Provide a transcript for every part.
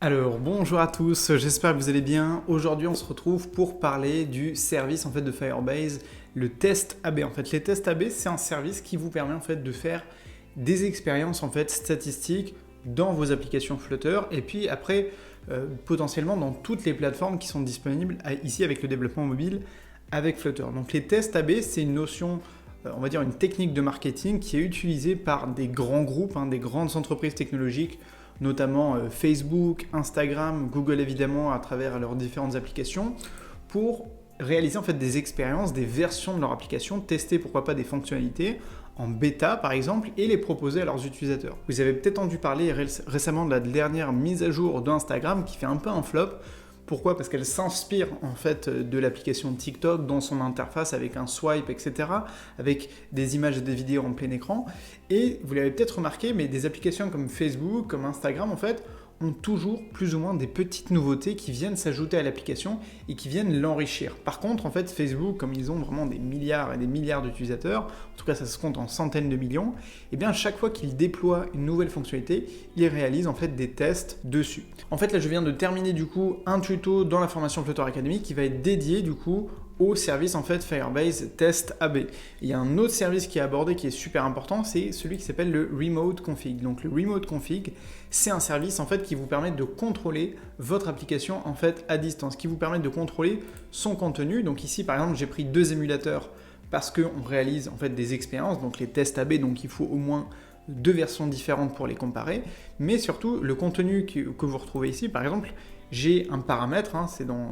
Alors bonjour à tous, j'espère que vous allez bien. Aujourd'hui on se retrouve pour parler du service de Firebase, le test AB. Les tests AB c'est un service qui vous permet de faire des expériences statistiques dans vos applications Flutter et puis après potentiellement dans toutes les plateformes qui sont disponibles ici avec le développement mobile avec Flutter. Donc les tests AB c'est une notion, on va dire une technique de marketing qui est utilisée par des grands groupes, des grandes entreprises technologiques, notamment Facebook, Instagram, Google évidemment à travers leurs différentes applications, pour réaliser des expériences, des versions de leur application, tester pourquoi pas des fonctionnalités en bêta par exemple et les proposer à leurs utilisateurs. Vous avez peut-être entendu parler récemment de la dernière mise à jour d'Instagram qui fait un peu un flop. Pourquoi ? Parce qu'elle s'inspire de l'application TikTok dans son interface avec un swipe, etc., avec des images et des vidéos en plein écran. Et vous l'avez peut-être remarqué, mais des applications comme Facebook, comme Instagram, ont toujours plus ou moins des petites nouveautés qui viennent s'ajouter à l'application et qui viennent l'enrichir. Par contre, Facebook, comme ils ont vraiment des milliards et des milliards d'utilisateurs, en tout cas ça se compte en centaines de millions, et bien chaque fois qu'ils déploient une nouvelle fonctionnalité, ils réalisent des tests dessus. Là, je viens de terminer un tuto dans la formation Flutter Academy qui va être dédié au service Firebase Test AB. Il y a un autre service qui est abordé qui est super important, c'est celui qui s'appelle le Remote Config. Donc le Remote Config, c'est un service qui vous permet de contrôler votre application à distance, qui vous permet de contrôler son contenu. Donc ici par exemple, j'ai pris deux émulateurs parce qu'on réalise des expériences, donc les tests AB, donc il faut au moins deux versions différentes pour les comparer, mais surtout le contenu que vous retrouvez ici, par exemple, j'ai un paramètre,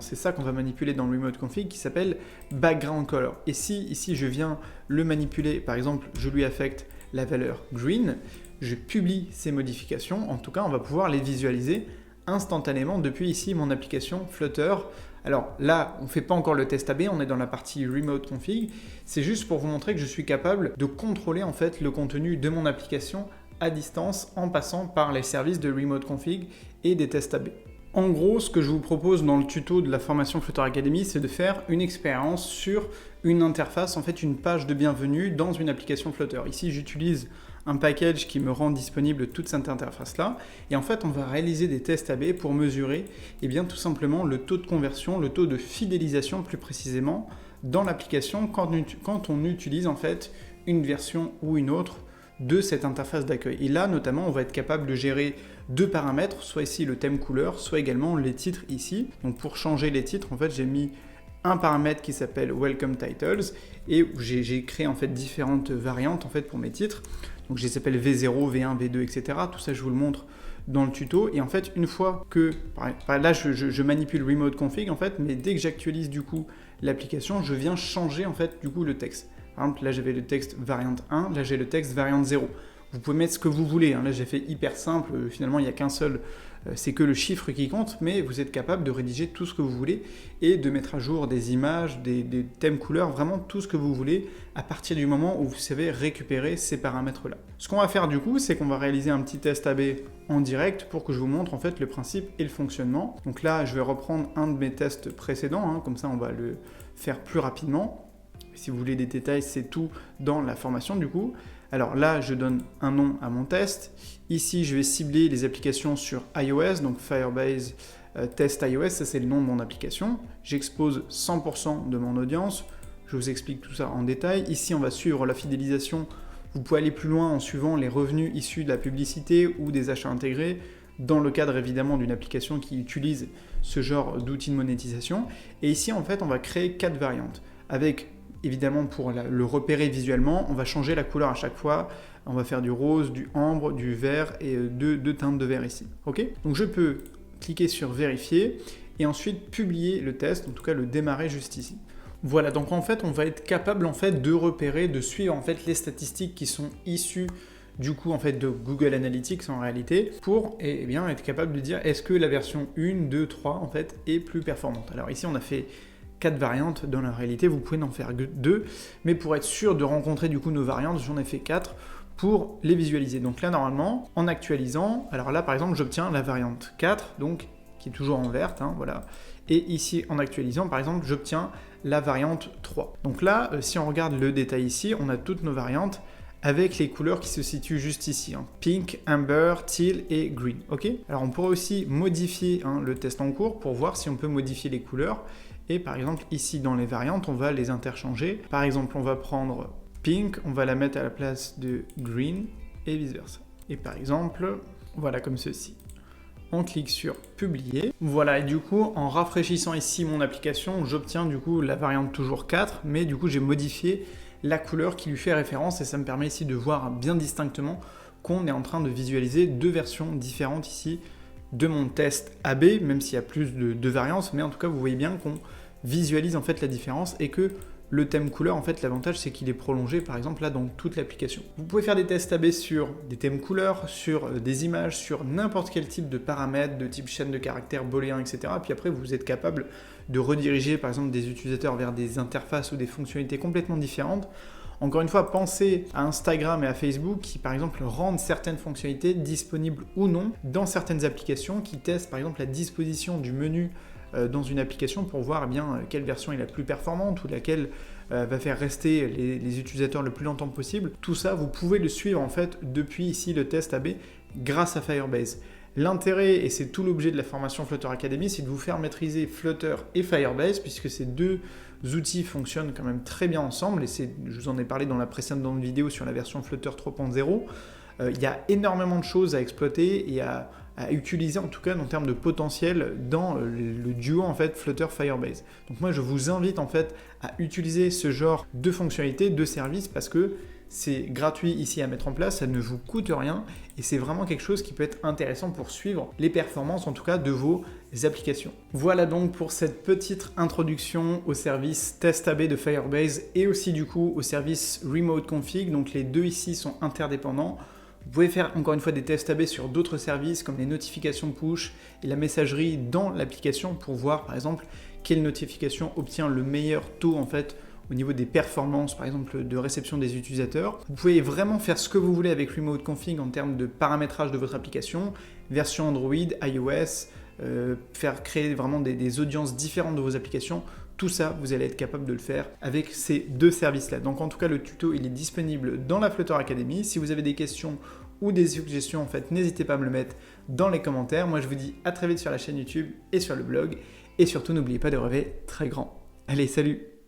c'est ça qu'on va manipuler dans le Remote Config qui s'appelle Background Color. Et si ici je viens le manipuler, par exemple, je lui affecte la valeur green, je publie ces modifications, en tout cas on va pouvoir les visualiser instantanément depuis ici mon application Flutter. Alors là, on ne fait pas encore le test AB, on est dans la partie Remote Config, c'est juste pour vous montrer que je suis capable de contrôler le contenu de mon application à distance en passant par les services de Remote Config et des tests AB. En gros, ce que je vous propose dans le tuto de la formation Flutter Academy, c'est de faire une expérience sur une interface, une page de bienvenue dans une application Flutter. Ici, j'utilise un package qui me rend disponible toute cette interface-là. Et on va réaliser des tests AB pour mesurer tout simplement le taux de conversion, le taux de fidélisation plus précisément dans l'application quand on utilise une version ou une autre de cette interface d'accueil. Et là, notamment, on va être capable de gérer deux paramètres, soit ici le thème couleur, soit également les titres ici. Donc pour changer les titres, j'ai mis un paramètre qui s'appelle Welcome Titles et j'ai créé différentes variantes pour mes titres. Donc je les appelle V0, V1, V2, etc. Tout ça, je vous le montre dans le tuto. Et une fois que... Là, je manipule Remote Config, mais dès que j'actualise l'application, je viens changer le texte. Par exemple, là, j'avais le texte variante 1, là, j'ai le texte variante 0. Vous pouvez mettre ce que vous voulez. Là, j'ai fait hyper simple. Finalement, il n'y a qu'un seul... c'est que le chiffre qui compte, mais vous êtes capable de rédiger tout ce que vous voulez et de mettre à jour des images, des thèmes couleurs, vraiment tout ce que vous voulez à partir du moment où vous savez récupérer ces paramètres-là. Ce qu'on va faire c'est qu'on va réaliser un petit test AB en direct pour que je vous montre le principe et le fonctionnement. Donc là, je vais reprendre un de mes tests précédents, comme ça on va le faire plus rapidement. Si vous voulez des détails, c'est tout dans la formation Alors là, je donne un nom à mon test. Ici, je vais cibler les applications sur iOS, donc Firebase Test iOS, ça c'est le nom de mon application. J'expose 100% de mon audience. Je vous explique tout ça en détail. Ici, on va suivre la fidélisation. Vous pouvez aller plus loin en suivant les revenus issus de la publicité ou des achats intégrés, dans le cadre évidemment d'une application qui utilise ce genre d'outil de monétisation. Et ici, on va créer 4 variantes. Avec évidemment, pour le repérer visuellement, on va changer la couleur à chaque fois. On va faire du rose, du ambre, du vert et deux teintes de vert ici. Ok ? Donc je peux cliquer sur vérifier et ensuite publier le test, en tout cas le démarrer juste ici. Voilà, donc on va être capable de repérer, de suivre les statistiques qui sont issues de Google Analytics en réalité, pour être capable de dire est-ce que la version 1, 2, 3 est plus performante. Alors ici on a fait 4 variantes, dans la réalité vous pouvez en faire 2, mais pour être sûr de rencontrer nos variantes, j'en ai fait 4 pour les visualiser. Donc là normalement, en actualisant, alors là par exemple j'obtiens la variante 4, donc qui est toujours en verte, voilà, et ici en actualisant par exemple j'obtiens la variante 3. Donc là, si on regarde le détail ici, on a toutes nos variantes avec les couleurs qui se situent juste ici, hein. Pink, Amber, Teal et Green. Ok. Alors on pourrait aussi modifier le test en cours pour voir si on peut modifier les couleurs. Et par exemple ici dans les variantes, on va les interchanger. Par exemple, on va prendre Pink, on va la mettre à la place de Green et vice versa. Et par exemple, voilà comme ceci. On clique sur publier. Voilà, et du coup, en rafraîchissant ici mon application, j'obtiens du coup la variante toujours 4, mais du coup j'ai modifié la couleur qui lui fait référence et ça me permet ici de voir bien distinctement qu'on est en train de visualiser deux versions différentes ici de mon test AB, même s'il y a plus de variances, mais en tout cas vous voyez bien qu'on visualise en fait la différence et que le thème couleur, en fait, l'avantage, c'est qu'il est prolongé, par exemple, là, dans toute l'application. Vous pouvez faire des tests AB sur des thèmes couleurs, sur des images, sur n'importe quel type de paramètres, de type chaîne de caractères, booléen, etc. Puis après, vous êtes capable de rediriger, par exemple, des utilisateurs vers des interfaces ou des fonctionnalités complètement différentes. Encore une fois, pensez à Instagram et à Facebook qui, par exemple, rendent certaines fonctionnalités disponibles ou non dans certaines applications, qui testent, par exemple, la disposition du menu dans une application pour voir quelle version est la plus performante ou laquelle va faire rester les utilisateurs le plus longtemps possible. Tout ça, vous pouvez le suivre en fait depuis ici le test AB grâce à Firebase. L'intérêt, et c'est tout l'objet de la formation Flutter Academy, c'est de vous faire maîtriser Flutter et Firebase puisque ces deux outils fonctionnent quand même très bien ensemble et je vous en ai parlé dans la précédente vidéo sur la version Flutter 3.0. Il y a énormément de choses à exploiter et à utiliser en tout cas en termes de potentiel dans le duo en fait Flutter Firebase. Donc moi je vous invite en fait à utiliser ce genre de fonctionnalités, de services parce que c'est gratuit ici à mettre en place, ça ne vous coûte rien et c'est vraiment quelque chose qui peut être intéressant pour suivre les performances en tout cas de vos applications. Voilà donc pour cette petite introduction au service Test AB de Firebase et aussi du coup au service Remote Config. Donc les deux ici sont interdépendants. Vous pouvez faire encore une fois des tests AB sur d'autres services comme les notifications push et la messagerie dans l'application pour voir par exemple quelle notification obtient le meilleur taux en fait au niveau des performances par exemple de réception des utilisateurs. Vous pouvez vraiment faire ce que vous voulez avec Remote Config en termes de paramétrage de votre application, version Android, iOS, faire créer vraiment des audiences différentes de vos applications. Tout ça, vous allez être capable de le faire avec ces deux services-là. Donc en tout cas, le tuto, il est disponible dans la Flutter Academy. Si vous avez des questions ou des suggestions, en fait, n'hésitez pas à me le mettre dans les commentaires. Moi, je vous dis à très vite sur la chaîne YouTube et sur le blog. Et surtout, n'oubliez pas de rêver très grand. Allez, salut!